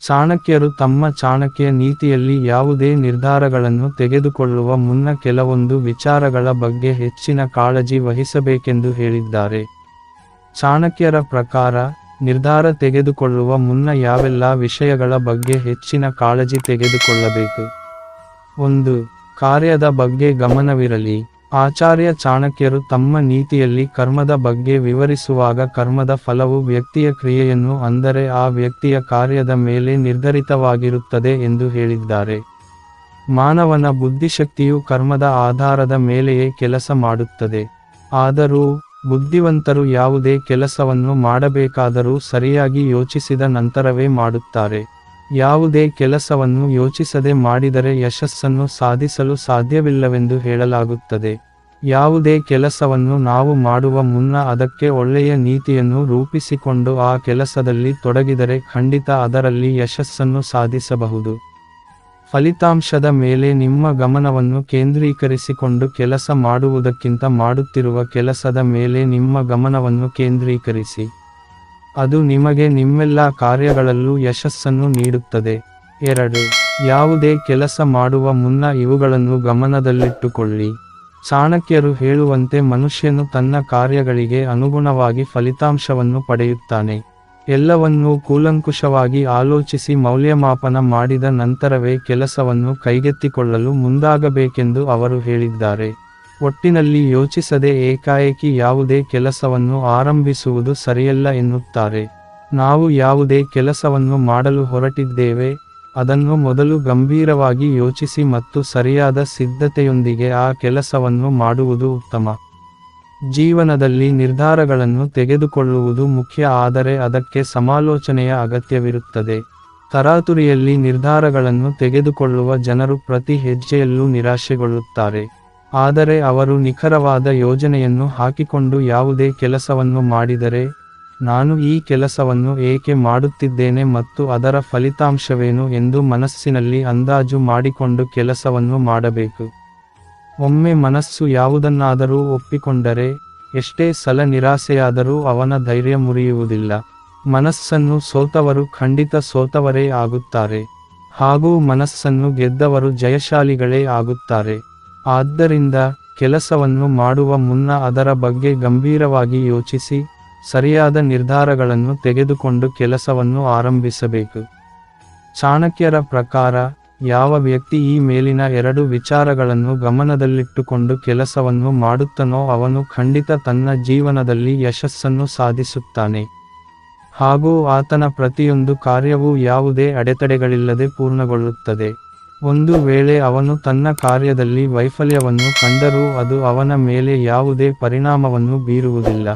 ಚಾಣಕ್ಯರು ತಮ್ಮ ಚಾಣಕ್ಯ ನೀತಿಯಲ್ಲಿ ಯಾವುದೇ ನಿರ್ಧಾರಗಳನ್ನು ತೆಗೆದುಕೊಳ್ಳುವ ಮುನ್ನ ಕೆಲವೊಂದು ವಿಚಾರಗಳ ಬಗ್ಗೆ ಹೆಚ್ಚಿನ ಕಾಳಜಿ ವಹಿಸಬೇಕೆಂದು ಹೇಳಿದ್ದಾರೆ. ಚಾಣಕ್ಯರ ಪ್ರಕಾರ, ನಿರ್ಧಾರ ತೆಗೆದುಕೊಳ್ಳುವ ಮುನ್ನ ಯಾವೆಲ್ಲ ವಿಷಯಗಳ ಬಗ್ಗೆ ಹೆಚ್ಚಿನ ಕಾಳಜಿ ತೆಗೆದುಕೊಳ್ಳಬೇಕು. 1. ಕಾರ್ಯದ ಬಗ್ಗೆ ಗಮನವಿರಲಿ. ಆಚಾರ್ಯ ಚಾಣಕ್ಯರು ತಮ್ಮ ನೀತಿಯಲ್ಲಿ ಕರ್ಮದ ಬಗ್ಗೆ ವಿವರಿಸುವಾಗ ಕರ್ಮದ ಫಲವು ವ್ಯಕ್ತಿಯ ಕ್ರಿಯೆಯನ್ನು ಅಂದರೆ ಆ ವ್ಯಕ್ತಿಯ ಕಾರ್ಯದ ಮೇಲೆ ನಿರ್ಧರಿತವಾಗಿರುತ್ತದೆ ಎಂದು ಹೇಳಿದ್ದಾರೆ. ಮಾನವನ ಬುದ್ಧಿಶಕ್ತಿಯು ಕರ್ಮದ ಆಧಾರದ ಮೇಲೆಯೇ ಕೆಲಸ ಮಾಡುತ್ತದೆ. ಆದರೂ ಬುದ್ಧಿವಂತರು ಯಾವುದೇ ಕೆಲಸವನ್ನು ಮಾಡಬೇಕಾದರೂ ಸರಿಯಾಗಿ ಯೋಚಿಸಿದ ನಂತರವೇ ಮಾಡುತ್ತಾರೆ. ಯಾವುದೇ ಕೆಲಸವನ್ನು ಯೋಚಿಸದೆ ಮಾಡಿದರೆ ಯಶಸ್ಸನ್ನು ಸಾಧಿಸಲು ಸಾಧ್ಯವಿಲ್ಲವೆಂದು ಹೇಳಲಾಗುತ್ತದೆ. ಯಾವುದೇ ಕೆಲಸವನ್ನು ನಾವು ಮಾಡುವ ಮುನ್ನ ಅದಕ್ಕೆ ಒಳ್ಳೆಯ ನೀತಿಯನ್ನು ರೂಪಿಸಿಕೊಂಡು ಆ ಕೆಲಸದಲ್ಲಿ ತೊಡಗಿದರೆ ಖಂಡಿತ ಅದರಲ್ಲಿ ಯಶಸ್ಸನ್ನು ಸಾಧಿಸಬಹುದು. ಫಲಿತಾಂಶದ ಮೇಲೆ ನಿಮ್ಮ ಗಮನವನ್ನು ಕೇಂದ್ರೀಕರಿಸಿಕೊಂಡು ಕೆಲಸ ಮಾಡುವುದಕ್ಕಿಂತ ಮಾಡುತ್ತಿರುವ ಕೆಲಸದ ಮೇಲೆ ನಿಮ್ಮ ಗಮನವನ್ನು ಕೇಂದ್ರೀಕರಿಸಿ. ಅದು ನಿಮಗೆ ನಿಮ್ಮೆಲ್ಲ ಕಾರ್ಯಗಳಲ್ಲೂ ಯಶಸ್ಸನ್ನು ನೀಡುತ್ತದೆ. 2. ಯಾವುದೇ ಕೆಲಸ ಮಾಡುವ ಮುನ್ನ ಇವುಗಳನ್ನು ಗಮನದಲ್ಲಿಟ್ಟುಕೊಳ್ಳಿ. ಚಾಣಕ್ಯರು ಹೇಳುವಂತೆ ಮನುಷ್ಯನು ತನ್ನ ಕಾರ್ಯಗಳಿಗೆ ಅನುಗುಣವಾಗಿ ಫಲಿತಾಂಶವನ್ನು ಪಡೆಯುತ್ತಾನೆ. ಎಲ್ಲವನ್ನೂ ಕೂಲಂಕುಷವಾಗಿ ಆಲೋಚಿಸಿ ಮೌಲ್ಯಮಾಪನ ಮಾಡಿದ ನಂತರವೇ ಕೆಲಸವನ್ನು ಕೈಗೆತ್ತಿಕೊಳ್ಳಲು ಮುಂದಾಗಬೇಕೆಂದು ಅವರು ಹೇಳಿದ್ದಾರೆ. ಒಟ್ಟಿನಲ್ಲಿ ಯೋಚಿಸದೆ ಏಕಾಏಕಿ ಯಾವುದೇ ಕೆಲಸವನ್ನು ಆರಂಭಿಸುವುದು ಸರಿಯಲ್ಲ ಎನ್ನುತ್ತಾರೆ. ನಾವು ಯಾವುದೇ ಕೆಲಸವನ್ನು ಮಾಡಲು ಹೊರಟಿದ್ದೇವೆ, ಅದನ್ನು ಮೊದಲು ಗಂಭೀರವಾಗಿ ಯೋಚಿಸಿ ಮತ್ತು ಸರಿಯಾದ ಸಿದ್ಧತೆಯೊಂದಿಗೆ ಆ ಕೆಲಸವನ್ನು ಮಾಡುವುದು ಉತ್ತಮ. ಜೀವನದಲ್ಲಿ ನಿರ್ಧಾರಗಳನ್ನು ತೆಗೆದುಕೊಳ್ಳುವುದು ಮುಖ್ಯ, ಆದರೆ ಅದಕ್ಕೆ ಸಮಾಲೋಚನೆಯ ಅಗತ್ಯವಿರುತ್ತದೆ. ತರಾತುರಿಯಲ್ಲಿ ನಿರ್ಧಾರಗಳನ್ನು ತೆಗೆದುಕೊಳ್ಳುವ ಜನರು ಪ್ರತಿ ಹೆಜ್ಜೆಯಲ್ಲೂ ನಿರಾಶೆಗೊಳ್ಳುತ್ತಾರೆ. ಆದರೆ ಅವರು ನಿಖರವಾದ ಯೋಜನೆಯನ್ನು ಹಾಕಿಕೊಂಡು ಯಾವುದೇ ಕೆಲಸವನ್ನು ಮಾಡಿದರೆ, ನಾನು ಈ ಕೆಲಸವನ್ನು ಏಕೆ ಮಾಡುತ್ತಿದ್ದೇನೆ ಮತ್ತು ಅದರ ಫಲಿತಾಂಶವೇನು ಎಂದು ಮನಸ್ಸಿನಲ್ಲಿ ಅಂದಾಜು ಮಾಡಿಕೊಂಡು ಕೆಲಸವನ್ನು ಮಾಡಬೇಕು. ಒಮ್ಮೆ ಮನಸ್ಸು ಯಾವುದನ್ನಾದರೂ ಒಪ್ಪಿಕೊಂಡರೆ, ಎಷ್ಟೇ ಸಲ ನಿರಾಸೆಯಾದರೂ ಅವನ ಧೈರ್ಯ ಮುರಿಯುವುದಿಲ್ಲ. ಮನಸ್ಸನ್ನು ಸೋತವರು ಖಂಡಿತ ಸೋತವರೇ ಆಗುತ್ತಾರೆ, ಹಾಗೂ ಮನಸ್ಸನ್ನು ಗೆದ್ದವರು ಜಯಶಾಲಿಗಳೇ ಆಗುತ್ತಾರೆ. ಆದ್ದರಿಂದ ಕೆಲಸವನ್ನು ಮಾಡುವ ಮುನ್ನ ಅದರ ಬಗ್ಗೆ ಗಂಭೀರವಾಗಿ ಯೋಚಿಸಿ, ಸರಿಯಾದ ನಿರ್ಧಾರಗಳನ್ನು ತೆಗೆದುಕೊಂಡು ಕೆಲಸವನ್ನು ಆರಂಭಿಸಬೇಕು. ಚಾಣಕ್ಯರ ಪ್ರಕಾರ, ಯಾವ ವ್ಯಕ್ತಿ ಈ ಮೇಲಿನ 2 ವಿಚಾರಗಳನ್ನು ಗಮನದಲ್ಲಿಟ್ಟುಕೊಂಡು ಕೆಲಸವನ್ನು ಮಾಡುತ್ತಾನೋ ಅವನು ಖಂಡಿತ ತನ್ನ ಜೀವನದಲ್ಲಿ ಯಶಸ್ಸನ್ನು ಸಾಧಿಸುತ್ತಾನೆ, ಹಾಗೂ ಆತನ ಪ್ರತಿಯೊಂದು ಕಾರ್ಯವೂ ಯಾವುದೇ ಅಡೆತಡೆಗಳಿಲ್ಲದೆ ಪೂರ್ಣಗೊಳ್ಳುತ್ತದೆ. ಒಂದು ವೇಳೆ ಅವನು ತನ್ನ ಕಾರ್ಯದಲ್ಲಿ ವೈಫಲ್ಯವನ್ನು ಕಂಡರೂ ಅದು ಅವನ ಮೇಲೆ ಯಾವುದೇ ಪರಿಣಾಮವನ್ನು ಬೀರುವುದಿಲ್ಲ.